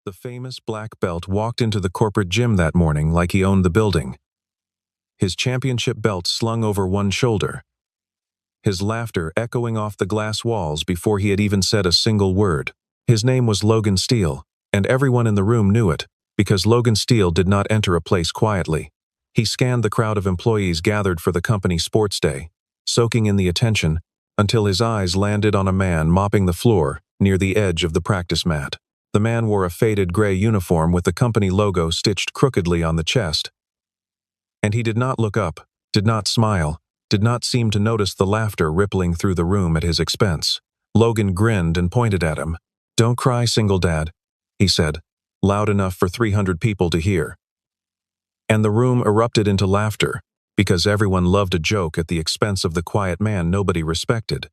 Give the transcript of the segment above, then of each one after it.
The famous black belt walked into the corporate gym that morning like he owned the building. His championship belt slung over one shoulder, his laughter echoing off the glass walls before he had even said a single word. His name was Logan Steele, and everyone in the room knew it, because Logan Steele did not enter a place quietly. He scanned the crowd of employees gathered for the company sports day, soaking in the attention, until his eyes landed on a man mopping the floor near the edge of the practice mat. The man wore a faded gray uniform with the company logo stitched crookedly on the chest. And he did not look up, did not smile, did not seem to notice the laughter rippling through the room at his expense. Logan grinned and pointed at him. "Don't cry, single dad," he said, loud enough for 300 people to hear. And the room erupted into laughter, because everyone loved a joke at the expense of the quiet man nobody respected.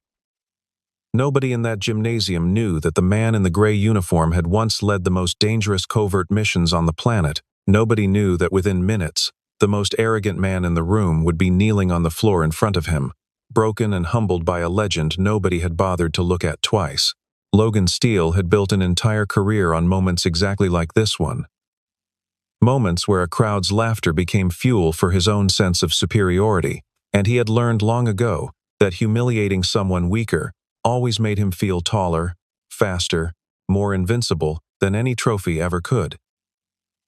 Nobody in that gymnasium knew that the man in the gray uniform had once led the most dangerous covert missions on the planet. Nobody knew that within minutes, the most arrogant man in the room would be kneeling on the floor in front of him, broken and humbled by a legend nobody had bothered to look at twice. Logan Steele had built an entire career on moments exactly like this one. Moments where a crowd's laughter became fuel for his own sense of superiority, and he had learned long ago that humiliating someone weaker always made him feel taller, faster, more invincible than any trophy ever could.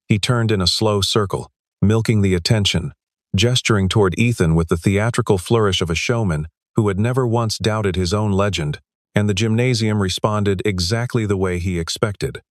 He turned in a slow circle, milking the attention, gesturing toward Ethan with the theatrical flourish of a showman who had never once doubted his own legend, and the gymnasium responded exactly the way he expected.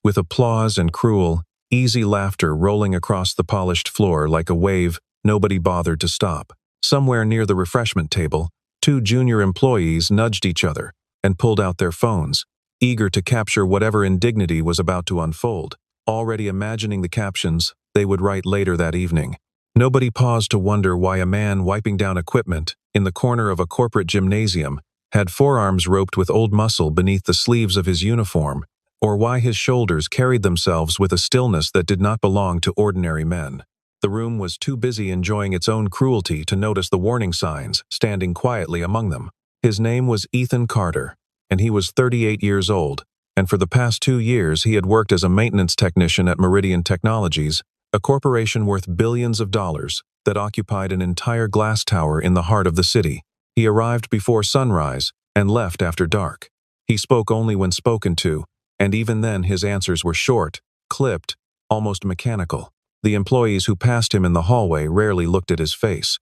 With applause and cruel, easy laughter rolling across the polished floor like a wave, nobody bothered to stop. Somewhere near the refreshment table, two junior employees nudged each other and pulled out their phones, eager to capture whatever indignity was about to unfold, already imagining the captions they would write later that evening. Nobody paused to wonder why a man wiping down equipment in the corner of a corporate gymnasium had forearms roped with old muscle beneath the sleeves of his uniform, or why his shoulders carried themselves with a stillness that did not belong to ordinary men. The room was too busy enjoying its own cruelty to notice the warning signs standing quietly among them. His name was Ethan Carter, and he was 38 years old, and for the past 2 years he had worked as a maintenance technician at Meridian Technologies, a corporation worth billions of dollars that occupied an entire glass tower in the heart of the city. He arrived before sunrise and left after dark. He spoke only when spoken to, and even then his answers were short, clipped, almost mechanical. The employees who passed him in the hallway rarely looked at his face.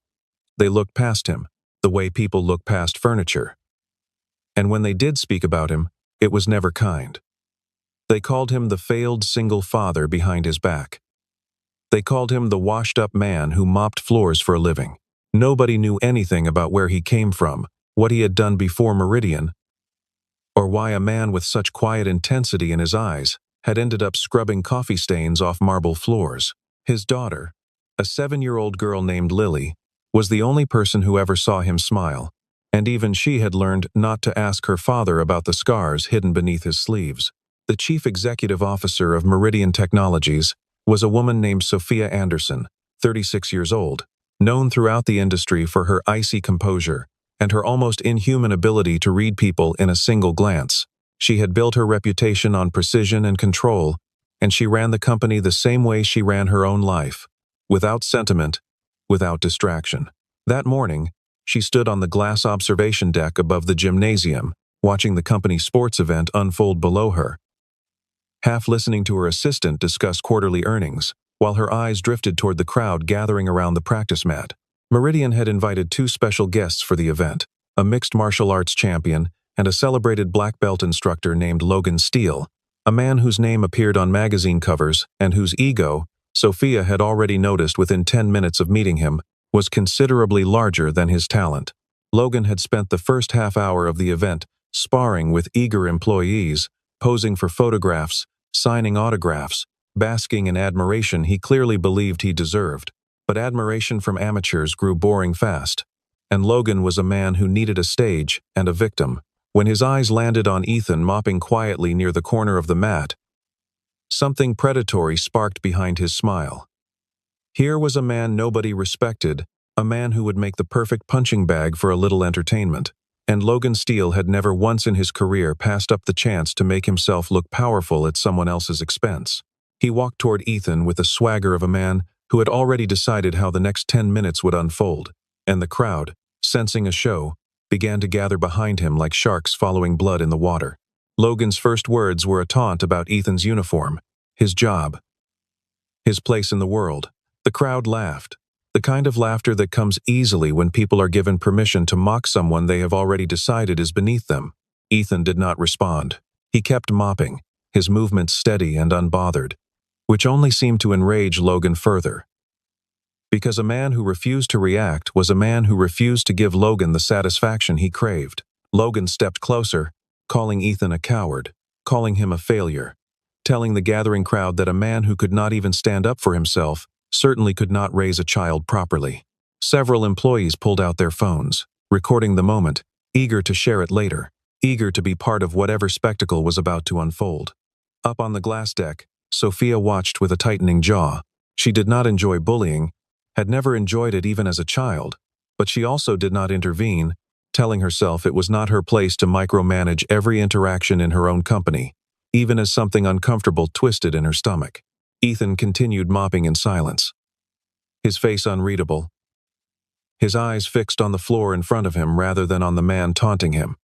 They looked past him, the way people look past furniture. And when they did speak about him, it was never kind. They called him the failed single father behind his back. They called him the washed-up man who mopped floors for a living. Nobody knew anything about where he came from, what he had done before Meridian, or why a man with such quiet intensity in his eyes had ended up scrubbing coffee stains off marble floors. His daughter, a 7-year-old girl named Lily, was the only person who ever saw him smile, and even she had learned not to ask her father about the scars hidden beneath his sleeves. The chief executive officer of Meridian Technologies was a woman named Sophia Anderson, 36 years old, known throughout the industry for her icy composure and her almost inhuman ability to read people in a single glance. She had built her reputation on precision and control, and she ran the company the same way she ran her own life, without sentiment, without distraction. That morning, she stood on the glass observation deck above the gymnasium, watching the company sports event unfold below her, half listening to her assistant discuss quarterly earnings, while her eyes drifted toward the crowd gathering around the practice mat. Meridian had invited 2 special guests for the event, a mixed martial arts champion and a celebrated black belt instructor named Logan Steele, a man whose name appeared on magazine covers and whose ego, Sophia had already noticed within 10 minutes of meeting him, was considerably larger than his talent. Logan had spent the first half hour of the event sparring with eager employees, posing for photographs, signing autographs, basking in admiration he clearly believed he deserved. But admiration from amateurs grew boring fast, and Logan was a man who needed a stage and a victim. When his eyes landed on Ethan mopping quietly near the corner of the mat, something predatory sparked behind his smile. Here was a man nobody respected, a man who would make the perfect punching bag for a little entertainment, And Logan Steele had never once in his career passed up the chance to make himself look powerful at someone else's expense. He walked toward Ethan with the swagger of a man who had already decided how the next 10 minutes would unfold, and the crowd, sensing a show, began to gather behind him like sharks following blood in the water. Logan's first words were a taunt about Ethan's uniform, his job, his place in the world. The crowd laughed, the kind of laughter that comes easily when people are given permission to mock someone they have already decided is beneath them. Ethan did not respond. He kept mopping, his movements steady and unbothered, which only seemed to enrage Logan further. Because a man who refused to react was a man who refused to give Logan the satisfaction he craved. Logan stepped closer, calling Ethan a coward, calling him a failure, telling the gathering crowd that a man who could not even stand up for himself certainly could not raise a child properly. Several employees pulled out their phones, recording the moment, eager to share it later, eager to be part of whatever spectacle was about to unfold. Up on the glass deck, Sophia watched with a tightening jaw. She did not enjoy bullying, had never enjoyed it even as a child, but she also did not intervene, telling herself it was not her place to micromanage every interaction in her own company, even as something uncomfortable twisted in her stomach. Ethan continued mopping in silence, his face unreadable, his eyes fixed on the floor in front of him rather than on the man taunting him.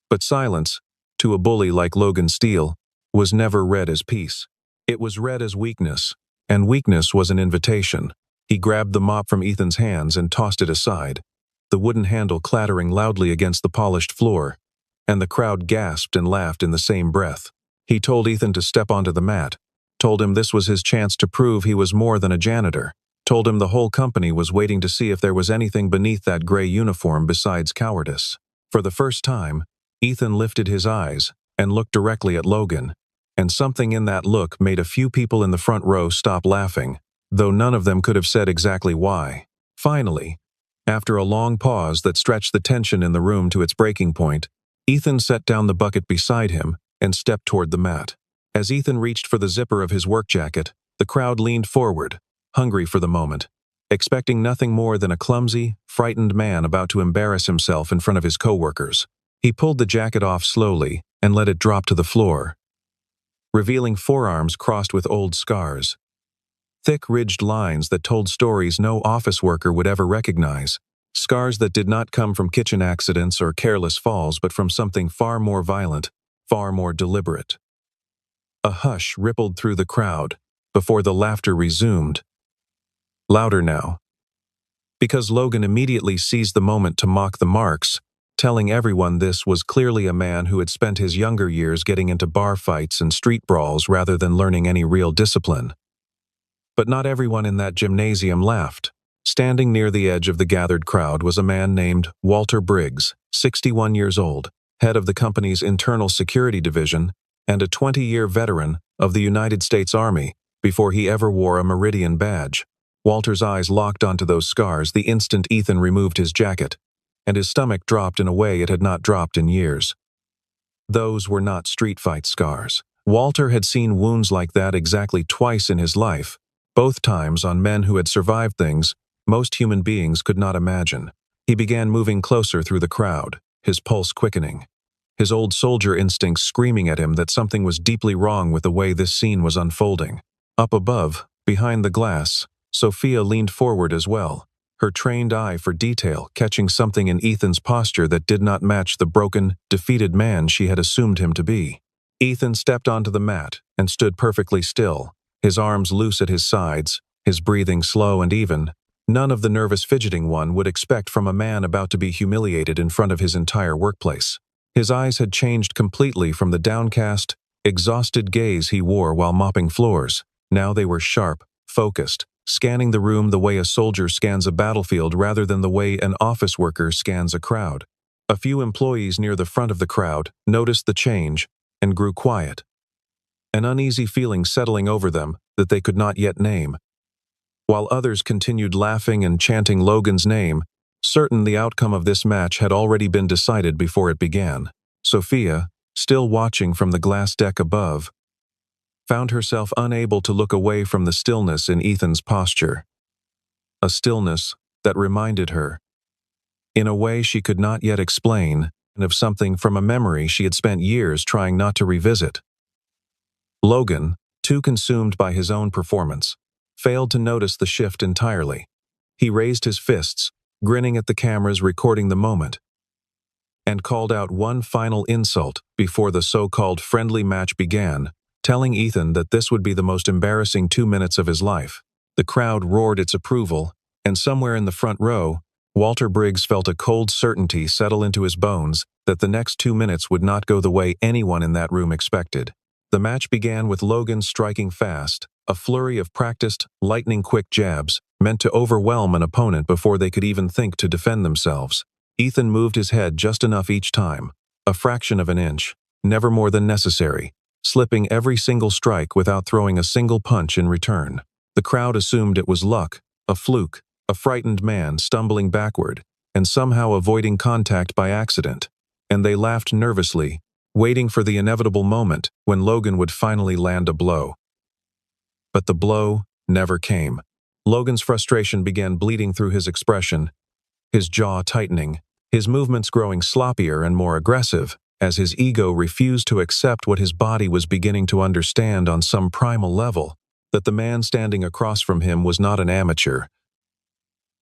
But silence, to a bully like Logan Steele, was never read as peace. It was read as weakness, and weakness was an invitation. He grabbed the mop from Ethan's hands and tossed it aside, the wooden handle clattering loudly against the polished floor, and the crowd gasped and laughed in the same breath. He told Ethan to step onto the mat, told him this was his chance to prove he was more than a janitor, told him the whole company was waiting to see if there was anything beneath that gray uniform besides cowardice. For the first time, Ethan lifted his eyes and looked directly at Logan, and something in that look made a few people in the front row stop laughing, though none of them could have said exactly why. Finally, after a long pause that stretched the tension in the room to its breaking point, Ethan set down the bucket beside him and stepped toward the mat. As Ethan reached for the zipper of his work jacket, the crowd leaned forward, hungry for the moment, expecting nothing more than a clumsy, frightened man about to embarrass himself in front of his coworkers. He pulled the jacket off slowly and let it drop to the floor, revealing forearms crossed with old scars, thick ridged lines that told stories no office worker would ever recognize, scars that did not come from kitchen accidents or careless falls but from something far more violent, far more deliberate. A hush rippled through the crowd before the laughter resumed, louder now, because Logan immediately seized the moment to mock the marks, telling everyone this was clearly a man who had spent his younger years getting into bar fights and street brawls rather than learning any real discipline. But not everyone in that gymnasium laughed. Standing near the edge of the gathered crowd was a man named Walter Briggs, 61 years old, head of the company's internal security division, and a 20-year veteran of the United States Army before he ever wore a Meridian badge. Walter's eyes locked onto those scars the instant Ethan removed his jacket, and his stomach dropped in a way it had not dropped in years. Those were not street fight scars. Walter had seen wounds like that exactly twice in his life, both times on men who had survived things most human beings could not imagine. He began moving closer through the crowd, his pulse quickening, his old soldier instincts screaming at him that something was deeply wrong with the way this scene was unfolding. Up above, behind the glass, Sophia leaned forward as well, her trained eye for detail catching something in Ethan's posture that did not match the broken, defeated man she had assumed him to be. Ethan stepped onto the mat and stood perfectly still, his arms loose at his sides, his breathing slow and even, none of the nervous fidgeting one would expect from a man about to be humiliated in front of his entire workplace. His eyes had changed completely from the downcast, exhausted gaze he wore while mopping floors. Now they were sharp, focused, scanning the room the way a soldier scans a battlefield rather than the way an office worker scans a crowd. A few employees near the front of the crowd noticed the change and grew quiet, an uneasy feeling settling over them that they could not yet name, while others continued laughing and chanting Logan's name, certain the outcome of this match had already been decided before it began. Sophia, still watching from the glass deck above, found herself unable to look away from the stillness in Ethan's posture, a stillness that reminded her in a way she could not yet explain, and of something from a memory she had spent years trying not to revisit. Logan, too consumed by his own performance, failed to notice the shift entirely. He raised his fists, grinning at the cameras recording the moment, and called out one final insult before the so-called friendly match began, telling Ethan that this would be the most embarrassing 2 minutes of his life. The crowd roared its approval, and somewhere in the front row, Walter Briggs felt a cold certainty settle into his bones that the next 2 minutes would not go the way anyone in that room expected. The match began with Logan striking fast, a flurry of practiced, lightning-quick jabs meant to overwhelm an opponent before they could even think to defend themselves. Ethan moved his head just enough each time, a fraction of an inch, never more than necessary, slipping every single strike without throwing a single punch in return. The crowd assumed it was luck, a fluke, a frightened man stumbling backward, and somehow avoiding contact by accident, and they laughed nervously, waiting for the inevitable moment when Logan would finally land a blow. But the blow never came. Logan's frustration began bleeding through his expression, his jaw tightening, his movements growing sloppier and more aggressive, as his ego refused to accept what his body was beginning to understand on some primal level, that the man standing across from him was not an amateur,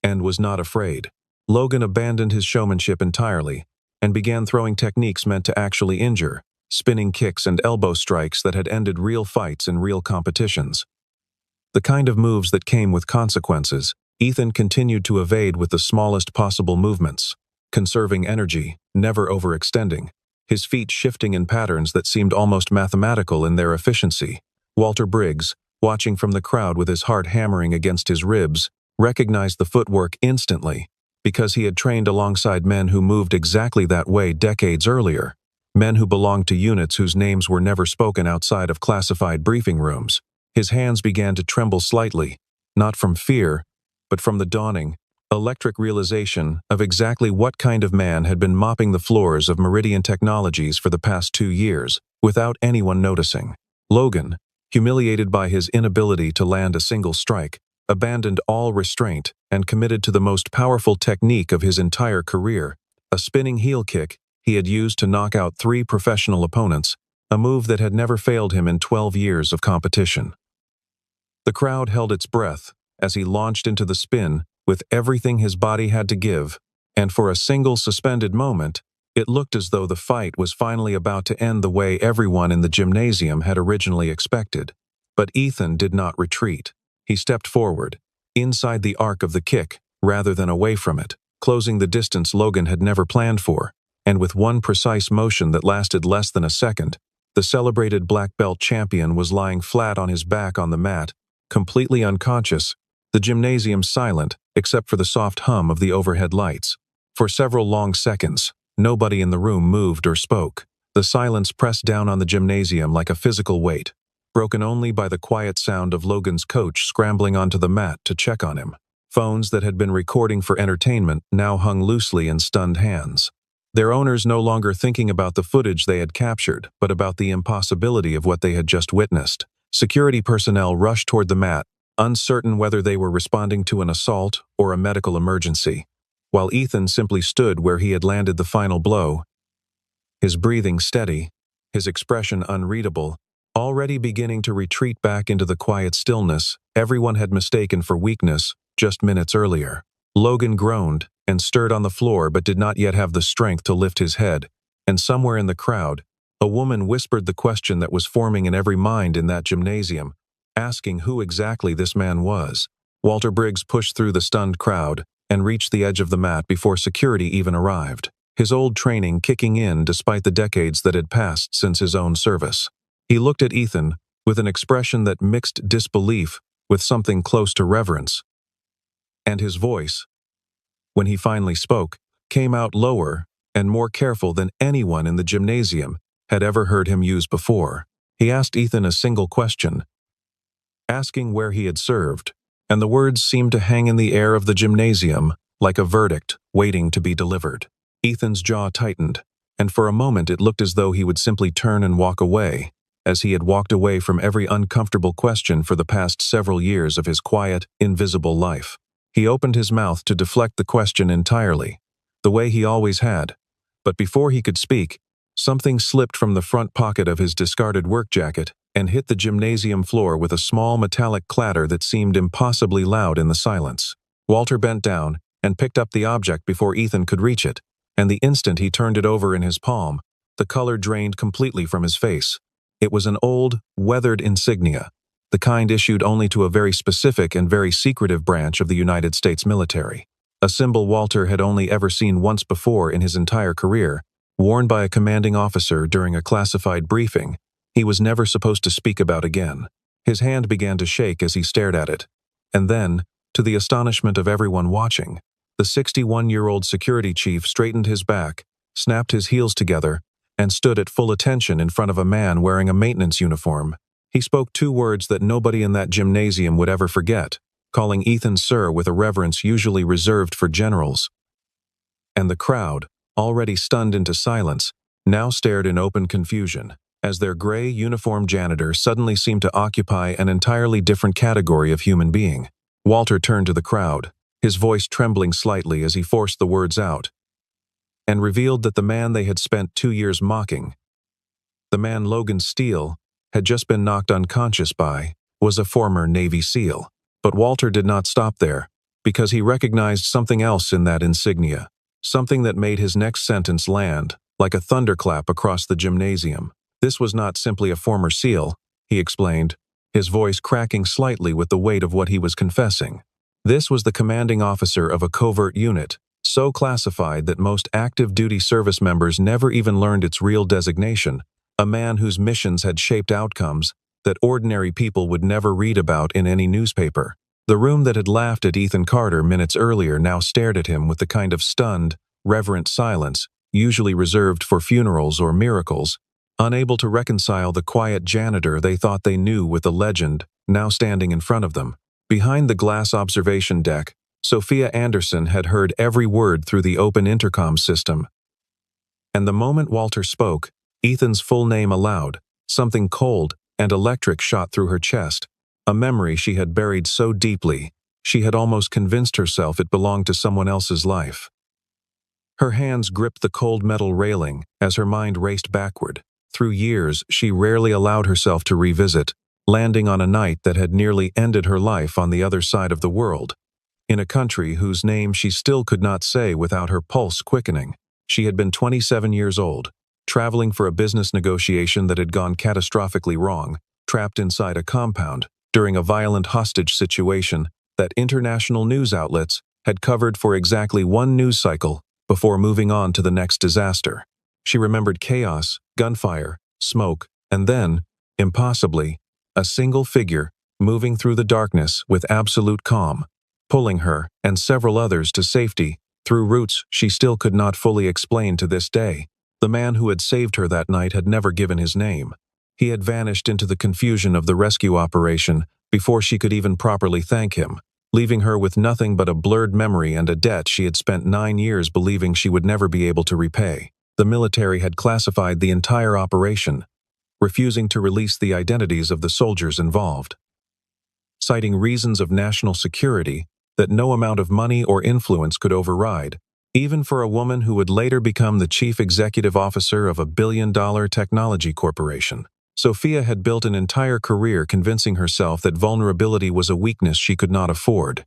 and was not afraid. Logan abandoned his showmanship entirely, and began throwing techniques meant to actually injure, spinning kicks and elbow strikes that had ended real fights in real competitions. The kind of moves that came with consequences, Ethan continued to evade with the smallest possible movements, conserving energy, never overextending, his feet shifting in patterns that seemed almost mathematical in their efficiency. Walter Briggs, watching from the crowd with his heart hammering against his ribs, recognized the footwork instantly, because he had trained alongside men who moved exactly that way decades earlier, men who belonged to units whose names were never spoken outside of classified briefing rooms. His hands began to tremble slightly, not from fear, but from the dawning, electric realization of exactly what kind of man had been mopping the floors of Meridian Technologies for the past 2 years, without anyone noticing. Logan, humiliated by his inability to land a single strike, abandoned all restraint and committed to the most powerful technique of his entire career, a spinning heel kick he had used to knock out 3 professional opponents, a move that had never failed him in 12 years of competition. The crowd held its breath as he launched into the spin with everything his body had to give, and for a single suspended moment, it looked as though the fight was finally about to end the way everyone in the gymnasium had originally expected. But Ethan did not retreat. He stepped forward, inside the arc of the kick, rather than away from it, closing the distance Logan had never planned for, and with one precise motion that lasted less than a second, the celebrated black belt champion was lying flat on his back on the mat, completely unconscious, the gymnasium silent except for the soft hum of the overhead lights. For several long seconds, nobody in the room moved or spoke. The silence pressed down on the gymnasium like a physical weight, broken only by the quiet sound of Logan's coach scrambling onto the mat to check on him. Phones that had been recording for entertainment now hung loosely in stunned hands, their owners no longer thinking about the footage they had captured, but about the impossibility of what they had just witnessed. Security personnel rushed toward the mat, uncertain whether they were responding to an assault or a medical emergency, while Ethan simply stood where he had landed the final blow, his breathing steady, his expression unreadable, already beginning to retreat back into the quiet stillness everyone had mistaken for weakness just minutes earlier. Logan groaned and stirred on the floor but did not yet have the strength to lift his head, and somewhere in the crowd, a woman whispered the question that was forming in every mind in that gymnasium, asking who exactly this man was. Walter Briggs pushed through the stunned crowd and reached the edge of the mat before security even arrived, his old training kicking in despite the decades that had passed since his own service. He looked at Ethan with an expression that mixed disbelief with something close to reverence, and his voice, when he finally spoke, came out lower and more careful than anyone in the gymnasium had ever heard him use before. He asked Ethan a single question, asking where he had served, and the words seemed to hang in the air of the gymnasium like a verdict waiting to be delivered. Ethan's jaw tightened, and for a moment it looked as though he would simply turn and walk away, as he had walked away from every uncomfortable question for the past several years of his quiet, invisible life. He opened his mouth to deflect the question entirely, the way he always had. But before he could speak, something slipped from the front pocket of his discarded work jacket and hit the gymnasium floor with a small metallic clatter that seemed impossibly loud in the silence. Walter bent down and picked up the object before Ethan could reach it, and the instant he turned it over in his palm, the color drained completely from his face. It was an old, weathered insignia, the kind issued only to a very specific and very secretive branch of the United States military. A symbol Walter had only ever seen once before in his entire career, worn by a commanding officer during a classified briefing he was never supposed to speak about again. His hand began to shake as he stared at it. And then, to the astonishment of everyone watching, the 61-year-old security chief straightened his back, snapped his heels together, and stood at full attention in front of a man wearing a maintenance uniform. He spoke 2 words that nobody in that gymnasium would ever forget, calling Ethan sir with a reverence usually reserved for generals. And the crowd, already stunned into silence, now stared in open confusion, as their gray uniformed janitor suddenly seemed to occupy an entirely different category of human being. Walter turned to the crowd, his voice trembling slightly as he forced the words out, and revealed that the man they had spent 2 years mocking, the man Logan Steele had just been knocked unconscious by, was a former Navy SEAL. But Walter did not stop there, because he recognized something else in that insignia, something that made his next sentence land like a thunderclap across the gymnasium. This was not simply a former SEAL, he explained, his voice cracking slightly with the weight of what he was confessing. This was the commanding officer of a covert unit, so classified that most active duty service members never even learned its real designation, a man whose missions had shaped outcomes that ordinary people would never read about in any newspaper. The room that had laughed at Ethan Carter minutes earlier now stared at him with the kind of stunned, reverent silence usually reserved for funerals or miracles, unable to reconcile the quiet janitor they thought they knew with the legend now standing in front of them. Behind the glass observation deck, Sophia Anderson had heard every word through the open intercom system. And the moment Walter spoke, Ethan's full name aloud, something cold and electric shot through her chest, a memory she had buried so deeply, she had almost convinced herself it belonged to someone else's life. Her hands gripped the cold metal railing as her mind raced backward. Through years, she rarely allowed herself to revisit, landing on a night that had nearly ended her life on the other side of the world, in a country whose name she still could not say without her pulse quickening. She had been 27 years old, traveling for a business negotiation that had gone catastrophically wrong, trapped inside a compound during a violent hostage situation that international news outlets had covered for exactly 1 news cycle before moving on to the next disaster. She remembered chaos, gunfire, smoke, and then, impossibly, a single figure moving through the darkness with absolute calm, pulling her and several others to safety through routes she still could not fully explain to this day. The man who had saved her that night had never given his name. He had vanished into the confusion of the rescue operation before she could even properly thank him, leaving her with nothing but a blurred memory and a debt she had spent 9 years believing she would never be able to repay. The military had classified the entire operation, refusing to release the identities of the soldiers involved, citing reasons of national security that no amount of money or influence could override, even for a woman who would later become the chief executive officer of a billion-dollar technology corporation. Sophia had built an entire career convincing herself that vulnerability was a weakness she could not afford.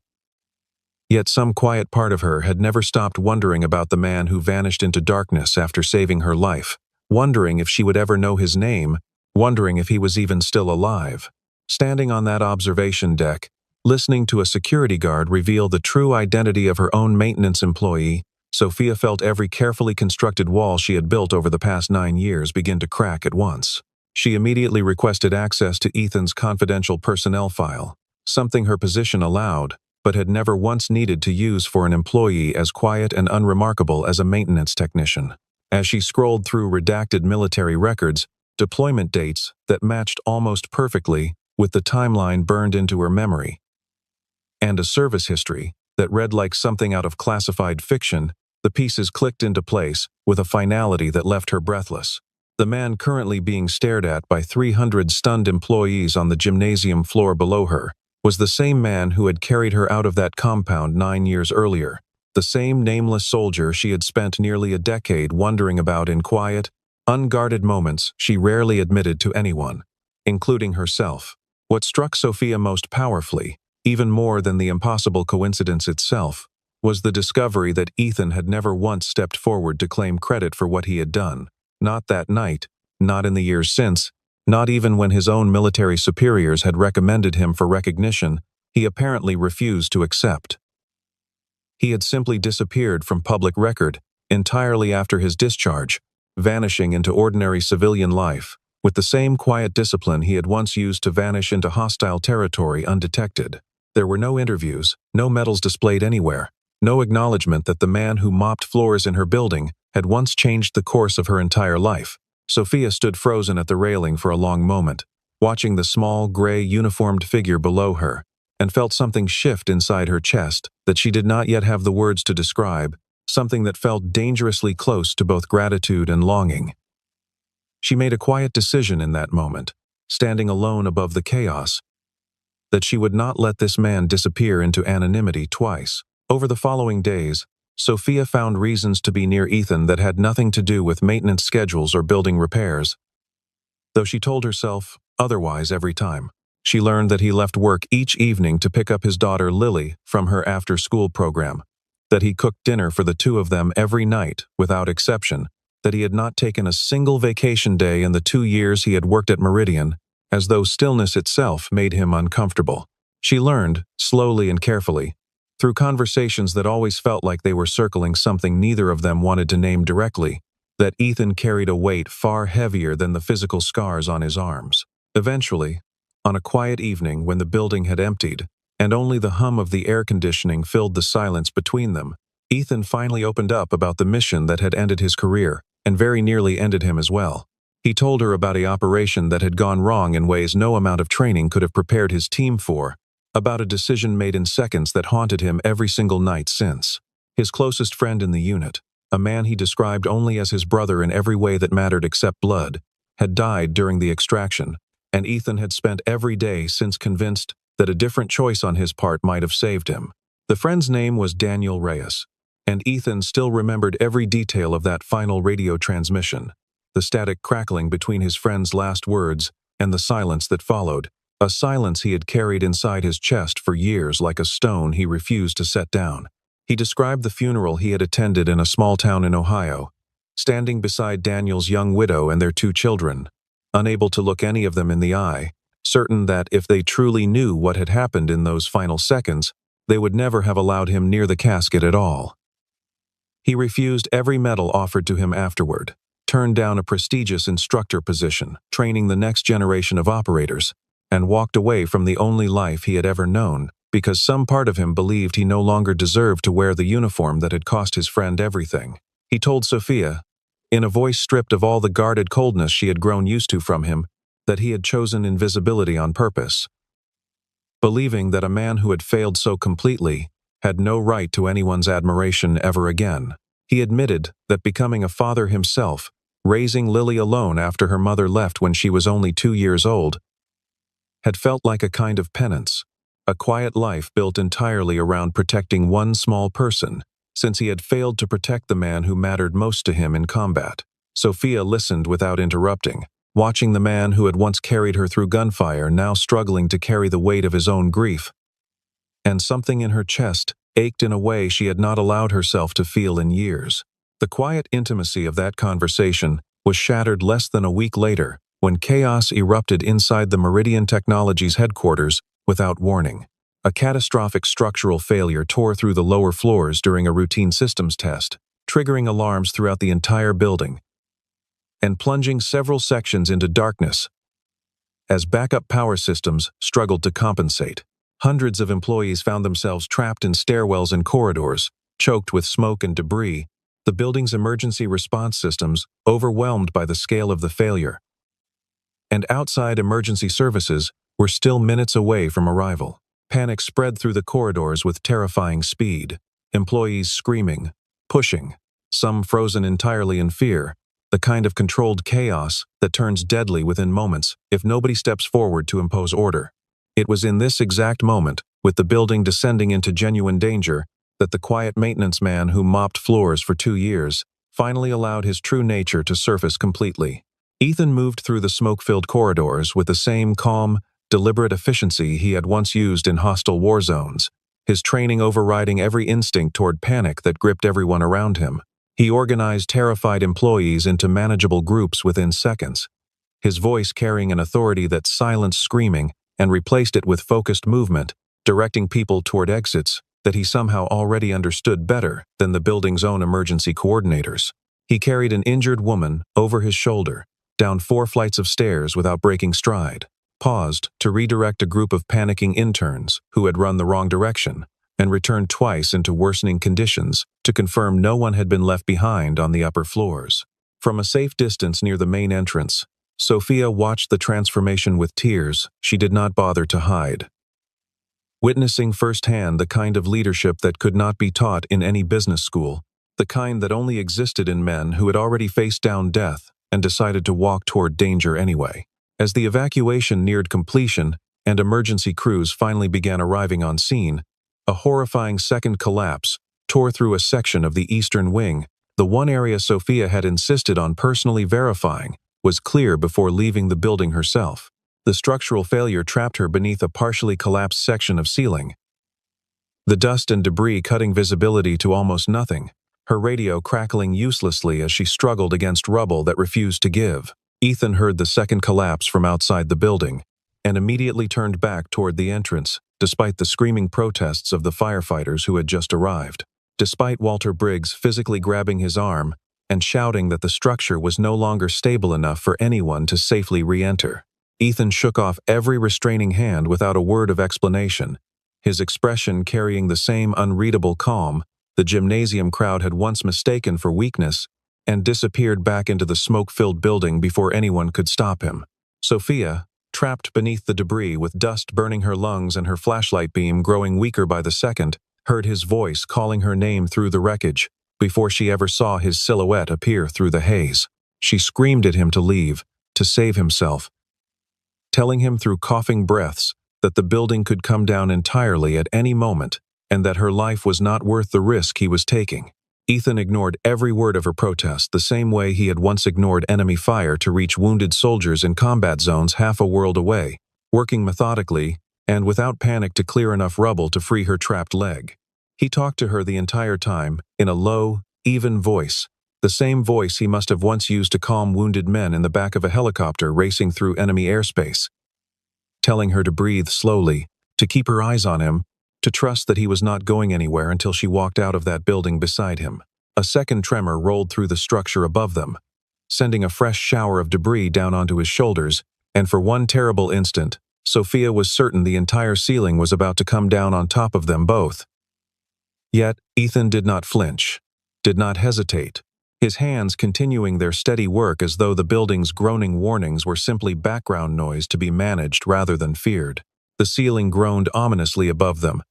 Yet some quiet part of her had never stopped wondering about the man who vanished into darkness after saving her life, wondering if she would ever know his name, wondering if he was even still alive. Standing on that observation deck, listening to a security guard reveal the true identity of her own maintenance employee, Sophia felt every carefully constructed wall she had built over the past 9 years begin to crack at once. She immediately requested access to Ethan's confidential personnel file, something her position allowed, but had never once needed to use for an employee as quiet and unremarkable as a maintenance technician. As she scrolled through redacted military records, deployment dates that matched almost perfectly with the timeline burned into her memory, and a service history that read like something out of classified fiction, the pieces clicked into place with a finality that left her breathless. The man currently being stared at by 300 stunned employees on the gymnasium floor below her was the same man who had carried her out of that compound 9 years earlier, The same nameless soldier she had spent nearly a decade wondering about in quiet, unguarded moments she rarely admitted to anyone, including herself. What struck Sophia most powerfully, even more than the impossible coincidence itself, was the discovery that Ethan had never once stepped forward to claim credit for what he had done. Not that night, not in the years since, not even when his own military superiors had recommended him for recognition, he apparently refused to accept. He had simply disappeared from public record entirely after his discharge, vanishing into ordinary civilian life, with the same quiet discipline he had once used to vanish into hostile territory undetected. There were no interviews, no medals displayed anywhere, no acknowledgement that the man who mopped floors in her building had once changed the course of her entire life. Sophia stood frozen at the railing for a long moment, watching the small, gray, uniformed figure below her, and felt something shift inside her chest that she did not yet have the words to describe, something that felt dangerously close to both gratitude and longing. She made a quiet decision in that moment, standing alone above the chaos, that she would not let this man disappear into anonymity twice. Over the following days, Sophia found reasons to be near Ethan that had nothing to do with maintenance schedules or building repairs, though she told herself otherwise every time. She learned that he left work each evening to pick up his daughter Lily from her after-school program, that he cooked dinner for the two of them every night without exception, that he had not taken a single vacation day in the 2 years he had worked at Meridian, as though stillness itself made him uncomfortable. She learned, slowly and carefully, through conversations that always felt like they were circling something neither of them wanted to name directly, that Ethan carried a weight far heavier than the physical scars on his arms. Eventually, on a quiet evening when the building had emptied, and only the hum of the air conditioning filled the silence between them, Ethan finally opened up about the mission that had ended his career, and very nearly ended him as well. He told her about an operation that had gone wrong in ways no amount of training could have prepared his team for, about a decision made in seconds that haunted him every single night since. His closest friend in the unit, a man he described only as his brother in every way that mattered except blood, had died during the extraction, and Ethan had spent every day since convinced that a different choice on his part might have saved him. The friend's name was Daniel Reyes, and Ethan still remembered every detail of that final radio transmission, the static crackling between his friend's last words and the silence that followed, a silence he had carried inside his chest for years like a stone he refused to set down. He described the funeral he had attended in a small town in Ohio, standing beside Daniel's young widow and their 2 children, unable to look any of them in the eye, certain that if they truly knew what had happened in those final seconds, they would never have allowed him near the casket at all. He refused every medal offered to him afterward, turned down a prestigious instructor position, training the next generation of operators, and walked away from the only life he had ever known, because some part of him believed he no longer deserved to wear the uniform that had cost his friend everything. He told Sophia, in a voice stripped of all the guarded coldness she had grown used to from him, that he had chosen invisibility on purpose, believing that a man who had failed so completely had no right to anyone's admiration ever again. He admitted that becoming a father himself, raising Lily alone after her mother left when she was only 2 years old, had felt like a kind of penance, a quiet life built entirely around protecting one small person, since he had failed to protect the man who mattered most to him in combat. Sophia listened without interrupting, watching the man who had once carried her through gunfire now struggling to carry the weight of his own grief. And something in her chest ached in a way she had not allowed herself to feel in years. The quiet intimacy of that conversation was shattered less than a week later, when chaos erupted inside the Meridian Technologies headquarters without warning. A catastrophic structural failure tore through the lower floors during a routine systems test, triggering alarms throughout the entire building, and plunging several sections into darkness as backup power systems struggled to compensate. Hundreds of employees found themselves trapped in stairwells and corridors, choked with smoke and debris, the building's emergency response systems overwhelmed by the scale of the failure. And outside emergency services were still minutes away from arrival. Panic spread through the corridors with terrifying speed, employees screaming, pushing, some frozen entirely in fear, the kind of controlled chaos that turns deadly within moments if nobody steps forward to impose order. It was in this exact moment, with the building descending into genuine danger, that the quiet maintenance man who mopped floors for 2 years finally allowed his true nature to surface completely. Ethan moved through the smoke-filled corridors with the same calm, deliberate efficiency he had once used in hostile war zones, his training overriding every instinct toward panic that gripped everyone around him. He organized terrified employees into manageable groups within seconds, his voice carrying an authority that silenced screaming and replaced it with focused movement, directing people toward exits that he somehow already understood better than the building's own emergency coordinators. He carried an injured woman over his shoulder, down 4 flights of stairs without breaking stride, paused to redirect a group of panicking interns who had run the wrong direction, and returned twice into worsening conditions to confirm no one had been left behind on the upper floors. From a safe distance near the main entrance, Sophia watched the transformation with tears she did not bother to hide. Witnessing firsthand the kind of leadership that could not be taught in any business school, the kind that only existed in men who had already faced down death and decided to walk toward danger anyway. As the evacuation neared completion and emergency crews finally began arriving on scene, a horrifying second collapse tore through a section of the eastern wing. The one area Sophia had insisted on personally verifying was clear before leaving the building herself. The structural failure trapped her beneath a partially collapsed section of ceiling, the dust and debris cutting visibility to almost nothing, her radio crackling uselessly as she struggled against rubble that refused to give. Ethan heard the second collapse from outside the building and immediately turned back toward the entrance, despite the screaming protests of the firefighters who had just arrived. Despite Walter Briggs physically grabbing his arm and shouting that the structure was no longer stable enough for anyone to safely re-enter, Ethan shook off every restraining hand without a word of explanation, his expression carrying the same unreadable calm the gymnasium crowd had once mistaken for weakness, and disappeared back into the smoke-filled building before anyone could stop him. Sophia, trapped beneath the debris with dust burning her lungs and her flashlight beam growing weaker by the second, heard his voice calling her name through the wreckage before she ever saw his silhouette appear through the haze. She screamed at him to leave, to save himself, telling him through coughing breaths that the building could come down entirely at any moment and that her life was not worth the risk he was taking. Ethan ignored every word of her protest the same way he had once ignored enemy fire to reach wounded soldiers in combat zones half a world away, working methodically and without panic to clear enough rubble to free her trapped leg. He talked to her the entire time in a low, even voice, the same voice he must have once used to calm wounded men in the back of a helicopter racing through enemy airspace, telling her to breathe slowly, to keep her eyes on him, to trust that he was not going anywhere until she walked out of that building beside him. A second tremor rolled through the structure above them, sending a fresh shower of debris down onto his shoulders, and for one terrible instant, Sophia was certain the entire ceiling was about to come down on top of them both. Yet, Ethan did not flinch, did not hesitate, his hands continuing their steady work as though the building's groaning warnings were simply background noise to be managed rather than feared. The ceiling groaned ominously above them,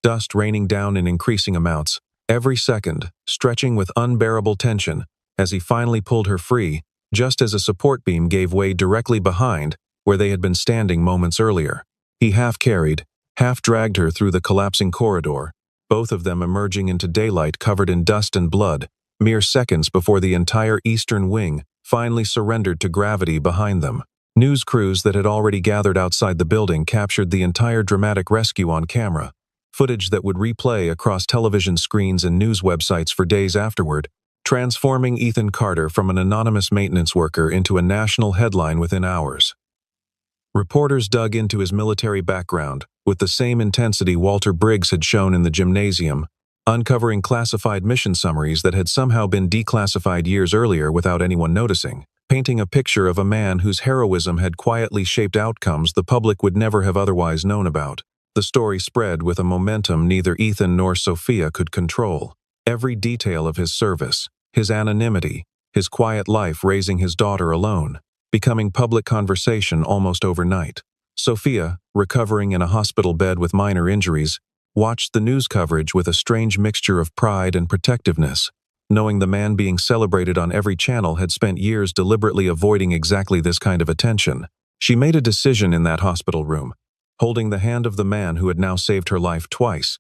dust raining down in increasing amounts, every second stretching with unbearable tension as he finally pulled her free, just as a support beam gave way directly behind where they had been standing moments earlier. He half-carried, half-dragged her through the collapsing corridor, both of them emerging into daylight covered in dust and blood, mere seconds before the entire eastern wing finally surrendered to gravity behind them. News crews that had already gathered outside the building captured the entire dramatic rescue on camera, footage that would replay across television screens and news websites for days afterward, transforming Ethan Carter from an anonymous maintenance worker into a national headline within hours. Reporters dug into his military background with the same intensity Walter Briggs had shown in the gymnasium, uncovering classified mission summaries that had somehow been declassified years earlier without anyone noticing, painting a picture of a man whose heroism had quietly shaped outcomes the public would never have otherwise known about. The story spread with a momentum neither Ethan nor Sophia could control. Every detail of his service, his anonymity, his quiet life raising his daughter alone, becoming public conversation almost overnight. Sophia, recovering in a hospital bed with minor injuries, watched the news coverage with a strange mixture of pride and protectiveness, knowing the man being celebrated on every channel had spent years deliberately avoiding exactly this kind of attention. She made a decision in that hospital room, holding the hand of the man who had now saved her life twice,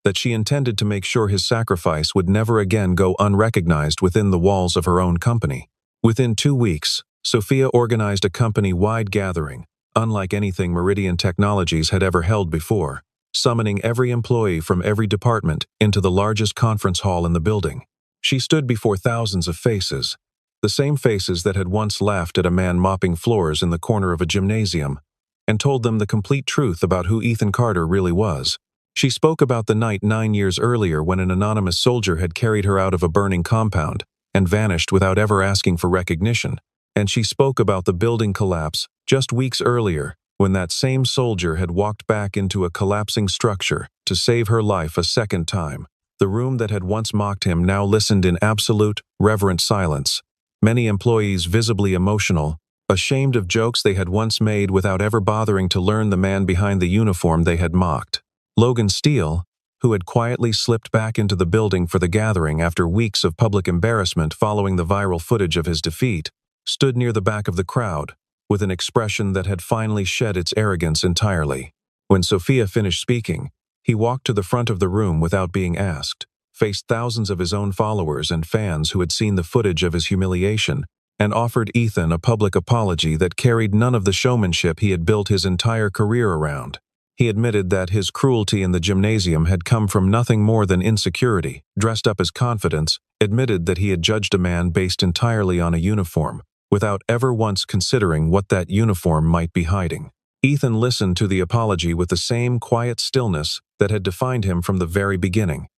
that she intended to make sure his sacrifice would never again go unrecognized within the walls of her own company. Within 2 weeks, Sophia organized a company-wide gathering, unlike anything Meridian Technologies had ever held before, summoning every employee from every department into the largest conference hall in the building. She stood before thousands of faces, the same faces that had once laughed at a man mopping floors in the corner of a gymnasium, and told them the complete truth about who Ethan Carter really was. She spoke about the night 9 years earlier when an anonymous soldier had carried her out of a burning compound and vanished without ever asking for recognition. And she spoke about the building collapse just weeks earlier when that same soldier had walked back into a collapsing structure to save her life a second time. The room that had once mocked him now listened in absolute, reverent silence, many employees visibly emotional, ashamed of jokes they had once made without ever bothering to learn the man behind the uniform they had mocked. Logan Steele, who had quietly slipped back into the building for the gathering after weeks of public embarrassment following the viral footage of his defeat, stood near the back of the crowd, with an expression that had finally shed its arrogance entirely. When Sophia finished speaking, he walked to the front of the room without being asked, faced thousands of his own followers and fans who had seen the footage of his humiliation, and offered Ethan a public apology that carried none of the showmanship he had built his entire career around. He admitted that his cruelty in the gymnasium had come from nothing more than insecurity, dressed up as confidence, admitted that he had judged a man based entirely on a uniform, without ever once considering what that uniform might be hiding. Ethan listened to the apology with the same quiet stillness that had defined him from the very beginning.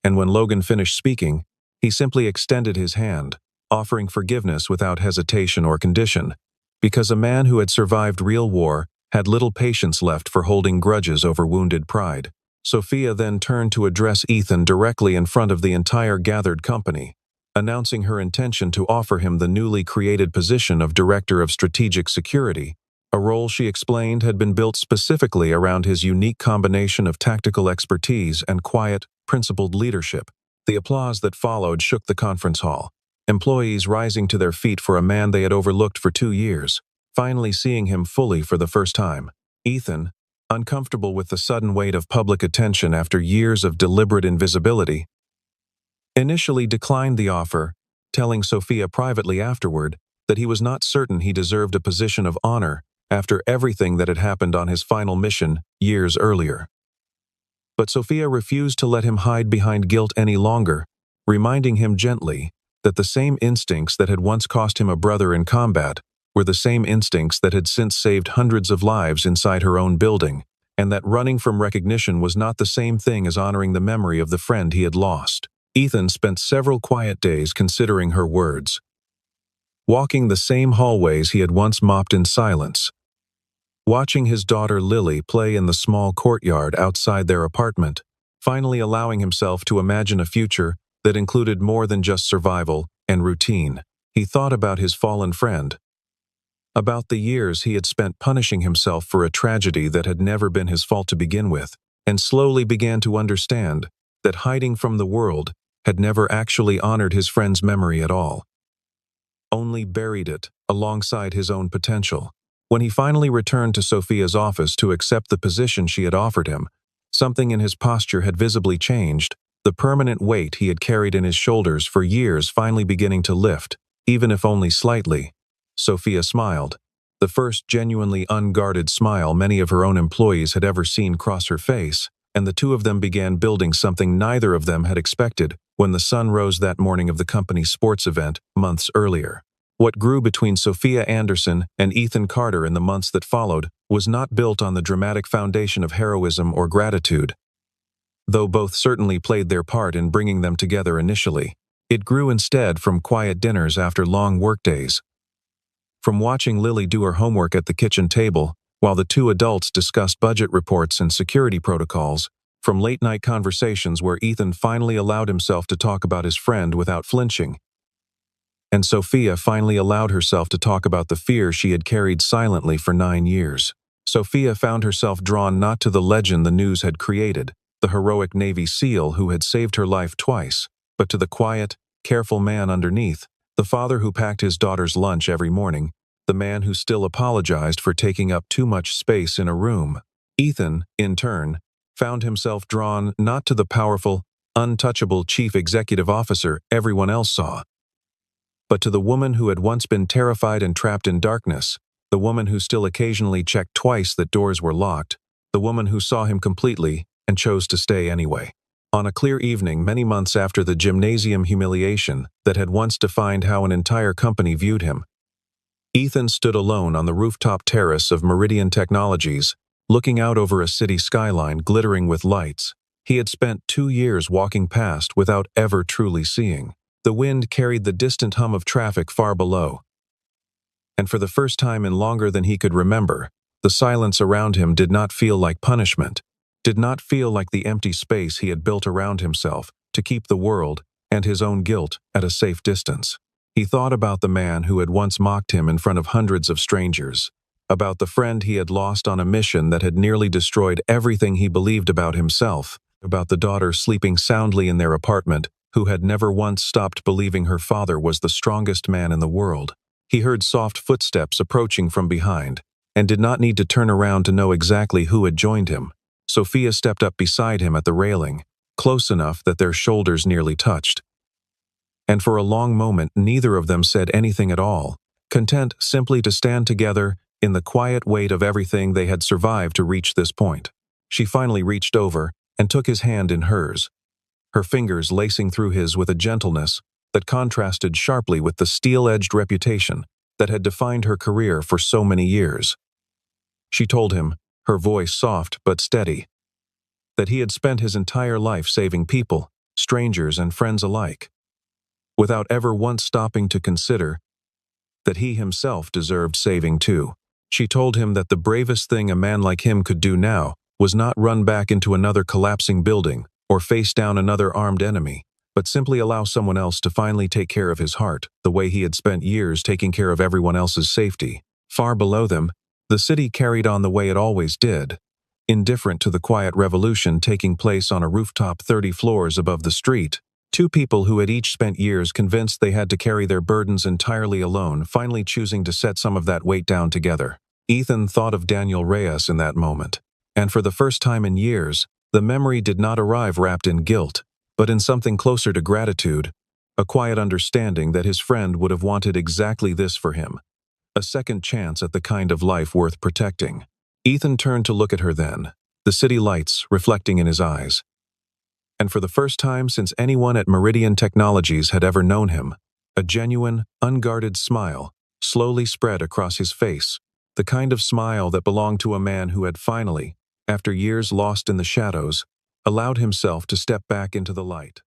And when Logan finished speaking, he simply extended his hand, offering forgiveness without hesitation or condition, because a man who had survived real war had little patience left for holding grudges over wounded pride. Sophia then turned to address Ethan directly in front of the entire gathered company, announcing her intention to offer him the newly created position of Director of Strategic Security, a role she explained had been built specifically around his unique combination of tactical expertise and quiet, principled leadership. The applause that followed shook the conference hall, employees rising to their feet for a man they had overlooked for 2 years, finally seeing him fully for the first time. Ethan, uncomfortable with the sudden weight of public attention after years of deliberate invisibility, initially declined the offer, telling Sophia privately afterward that he was not certain he deserved a position of honor after everything that had happened on his final mission years earlier. But Sophia refused to let him hide behind guilt any longer, reminding him gently that the same instincts that had once cost him a brother in combat were the same instincts that had since saved hundreds of lives inside her own building, and that running from recognition was not the same thing as honoring the memory of the friend he had lost. Ethan spent several quiet days considering her words, walking the same hallways he had once mopped in silence, watching his daughter Lily play in the small courtyard outside their apartment, finally allowing himself to imagine a future that included more than just survival and routine. He thought about his fallen friend, about the years he had spent punishing himself for a tragedy that had never been his fault to begin with, and slowly began to understand that hiding from the world had never actually honored his friend's memory at all, only buried it alongside his own potential. When he finally returned to Sophia's office to accept the position she had offered him, something in his posture had visibly changed, the permanent weight he had carried in his shoulders for years finally beginning to lift, even if only slightly. Sophia smiled, the first genuinely unguarded smile many of her own employees had ever seen cross her face, and the two of them began building something neither of them had expected when the sun rose that morning of the company's sports event months earlier. What grew between Sophia Anderson and Ethan Carter in the months that followed was not built on the dramatic foundation of heroism or gratitude, though both certainly played their part in bringing them together initially. It grew instead from quiet dinners after long workdays, from watching Lily do her homework at the kitchen table while the two adults discussed budget reports and security protocols, from late-night conversations where Ethan finally allowed himself to talk about his friend without flinching, and Sophia finally allowed herself to talk about the fear she had carried silently for 9 years. Sophia found herself drawn not to the legend the news had created, the heroic Navy SEAL who had saved her life twice, but to the quiet, careful man underneath, the father who packed his daughter's lunch every morning, the man who still apologized for taking up too much space in a room. Ethan, in turn, found himself drawn not to the powerful, untouchable chief executive officer everyone else saw, but to the woman who had once been terrified and trapped in darkness, the woman who still occasionally checked twice that doors were locked, the woman who saw him completely and chose to stay anyway. On a clear evening many months after the gymnasium humiliation that had once defined how an entire company viewed him, Ethan stood alone on the rooftop terrace of Meridian Technologies, looking out over a city skyline glittering with lights he had spent 2 years walking past without ever truly seeing. The wind carried the distant hum of traffic far below, and for the first time in longer than he could remember, the silence around him did not feel like punishment, did not feel like the empty space he had built around himself to keep the world and his own guilt at a safe distance. He thought about the man who had once mocked him in front of hundreds of strangers, about the friend he had lost on a mission that had nearly destroyed everything he believed about himself, about the daughter sleeping soundly in their apartment who had never once stopped believing her father was the strongest man in the world. He heard soft footsteps approaching from behind, and did not need to turn around to know exactly who had joined him. Sophia stepped up beside him at the railing, close enough that their shoulders nearly touched. And for a long moment neither of them said anything at all, content simply to stand together in the quiet weight of everything they had survived to reach this point. She finally reached over and took his hand in hers, her fingers lacing through his with a gentleness that contrasted sharply with the steel-edged reputation that had defined her career for so many years. She told him, her voice soft but steady, that he had spent his entire life saving people, strangers and friends alike, without ever once stopping to consider that he himself deserved saving too. She told him that the bravest thing a man like him could do now was not run back into another collapsing building or face down another armed enemy, but simply allow someone else to finally take care of his heart, the way he had spent years taking care of everyone else's safety. Far below them, the city carried on the way it always did, indifferent to the quiet revolution taking place on a rooftop 30 floors above the street. Two people who had each spent years convinced they had to carry their burdens entirely alone, finally choosing to set some of that weight down together. Ethan thought of Daniel Reyes in that moment, and for the first time in years, the memory did not arrive wrapped in guilt, but in something closer to gratitude, a quiet understanding that his friend would have wanted exactly this for him, a second chance at the kind of life worth protecting. Ethan turned to look at her then, the city lights reflecting in his eyes. And for the first time since anyone at Meridian Technologies had ever known him, a genuine, unguarded smile slowly spread across his face, the kind of smile that belonged to a man who had finally, after years lost in the shadows, allowed himself to step back into the light.